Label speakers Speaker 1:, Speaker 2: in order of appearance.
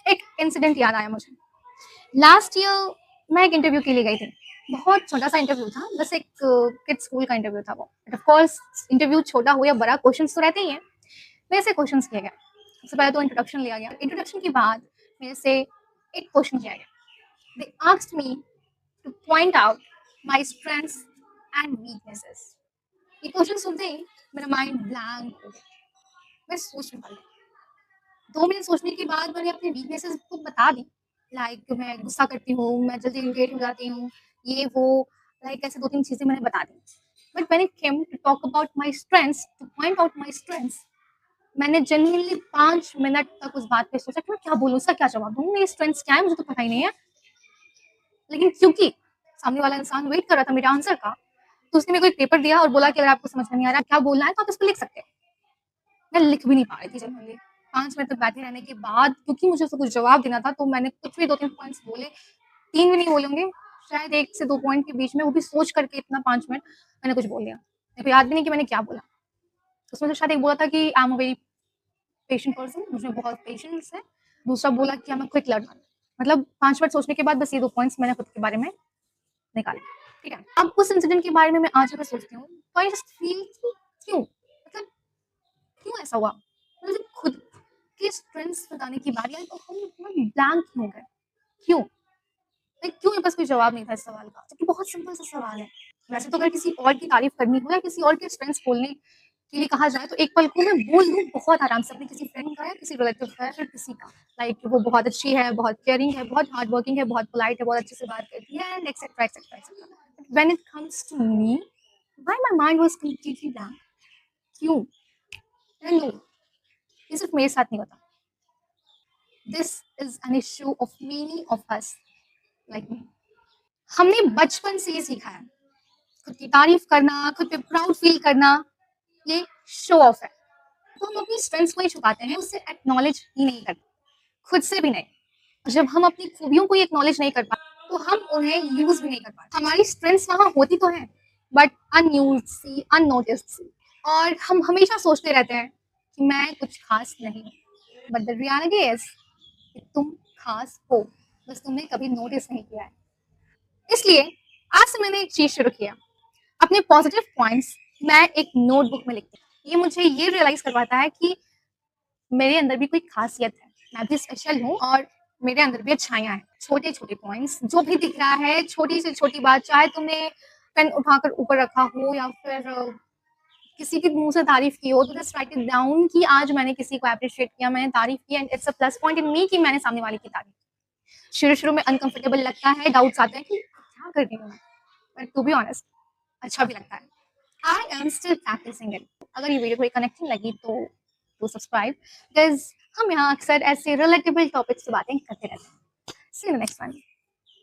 Speaker 1: एक इंसिडेंट याद आया मुझे। लास्ट ईयर मैं एक इंटरव्यू के लिए गई थी। बहुत छोटा सा इंटरव्यू था, बस एक किड स्कूल का इंटरव्यू था वो। बट ऑफ कोर्स इंटरव्यू छोटा हो या बड़ा, क्वेश्चंस तो रहते ही हैं। वैसे क्वेश्चंस किए गए। सबसे पहले तो इंट्रोडक्शन लिया गया। इंट्रोडक्शन के बाद मेरे से एक क्वेश्चन किया गया। They asked me to point out my strengths and weaknesses. ये क्वेश्चन सुनते ही मेरा माइंड ब्लैंक हो गया। मैं सोच नहीं पाई। 2 मिनट सोचने के बाद मैंने अपनी वीकनेसेस को बता दी। लाइक मैं गुस्सा करती हूँ, मैं जल्दी इरिटेट हो जाती हूँ, ये वो, लाइक ऐसे 2-3 चीज़ें मैंने बता दी। But when it came to talk about my strengths, to point out my strengths, मैंने जेन्युइनली 5 मिनट तक उस बात पे सोचा कि मैं क्या बोलूँ, इसका क्या जवाब दूँ? मेरी स्ट्रेंथ्स क्या है? मुझे तो पता ही नहीं है। लेकिन क्योंकि सामने वाला इंसान वेट कर रहा था मेरे आंसर का, तो उसने मेरे को एक पेपर दिया और बोला कि अगर आपको समझ में नहीं आ रहा क्या बोलना है तो आप इसको लिख सकते हैं। मैं लिख भी नहीं पा रही थी जनरली। 5 मिनट तक बैठे रहने के बाद, क्योंकि मुझे उसको कुछ जवाब देना था, तो मैंने कुछ भी 2-3 पॉइंट्स बोले। 3 भी नहीं बोले होंगे, शायद 1 से 2 पॉइंट के बीच में, वो भी सोच करके इतना 5 मिनट मैंने कुछ बोल दिया। मेरे को याद भी नहीं कि मैंने क्या बोला। उसमें से शायद एक बोला था कि I am a very patient person, मुझे बहुत पेशेंस है। दूसरा बोला कि I am a quick learner. मतलब 5 मिनट सोचने के बाद बस ये 2 पॉइंट्स मैंने खुद के बारे में निकाले। ठीक है? अब उस इंसिडेंट के बारे में मैं आज अगर सोचती हूँ, तो आई जस्ट फील कि क्यों? मतलब क्यों ऐसा हुआ? मतलब जब खुद के स्ट्रेंथ्स बताने की बारी आई तो हम इतना ब्लैंक क्यों हो गए? क्यों? लाइक क्यों? मेरे पास कोई जवाब नहीं था इस सवाल का, जबकि बहुत सिंपल सा सवाल है। वैसे तो अगर किसी और की तारीफ करनी हो या किसी और के स्ट्रेंथ्स बोलने के लिए कहा जाए, तो एक पल को मैं बोल दूँ बहुत आराम से, अपने किसी फ्रेंड का या किसी रिलेटिव का या फिर किसी का। लाइक वो बहुत अच्छी है, बहुत केयरिंग है, बहुत हार्ड वर्किंग है, बहुत पोलाइट है, बहुत अच्छे से बात करती है and etcetera etcetera etcetera. But when it comes to me, why my mind was completely blank? क्यों? एंड नो, ये सिर्फ मेरे साथ नहीं होता। This is an issue of many of us like me. हमने बचपन से ये सीखा है, खुद की तारीफ करना, खुद पे प्राउड फील करना, ये शो ऑफ है। तो हम अपनी स्ट्रेंथ्स को ही छुपाते हैं, उससे एक्नॉलेज ही नहीं करते, खुद से भी नहीं। और जब हम अपनी खूबियों को ही एक्नॉलेज नहीं कर पाते, तो हम उन्हें यूज भी नहीं कर पाते। हमारी स्ट्रेंथ्स वहाँ होती तो हैं, बट अनयूज्ड सी, अननोटिस्ड सी। और हम हमेशा सोचते रहते हैं कि मैं कुछ खास नहीं हूँ। बट द रियलिटी इज कि तुम खास हो, बस तुमने कभी नोटिस नहीं किया है। इसलिए आज से मैंने एक चीज शुरू किया, अपने पॉजिटिव पॉइंट्स मैं एक नोटबुक में लिखती हूँ। ये मुझे ये रियलाइज करवाता है कि मेरे अंदर भी कोई खासियत है, मैं भी स्पेशल हूँ और मेरे अंदर भी अच्छाइयाँ हैं। छोटे छोटे पॉइंट्स जो भी दिख रहा है, छोटी से छोटी बात, चाहे तुमने पेन उठाकर ऊपर रखा हो या फिर किसी के मुंह से तारीफ की हो, तो जस्ट राइट इट डाउन कि आज मैंने किसी को अप्रिशिएट किया, मैंने तारीफ की, and it's a plus point in me कि मैंने सामने वाले की तारीफ की। शुरू शुरू में अनकंफर्टेबल लगता है, डाउट्स आते हैं कि क्या कर रही हूँ मैं, बट टू बी ऑनेस्ट अच्छा भी लगता है। I am still practising it. अगर ये वीडियो थोड़ी कनेक्टिंग लगी तो सब्सक्राइब, बिकॉज हम यहाँ अक्सर ऐसे रिलेटेबल टॉपिक्स पे बातें करते रहते हैं। सी यू नेक्स्ट वन।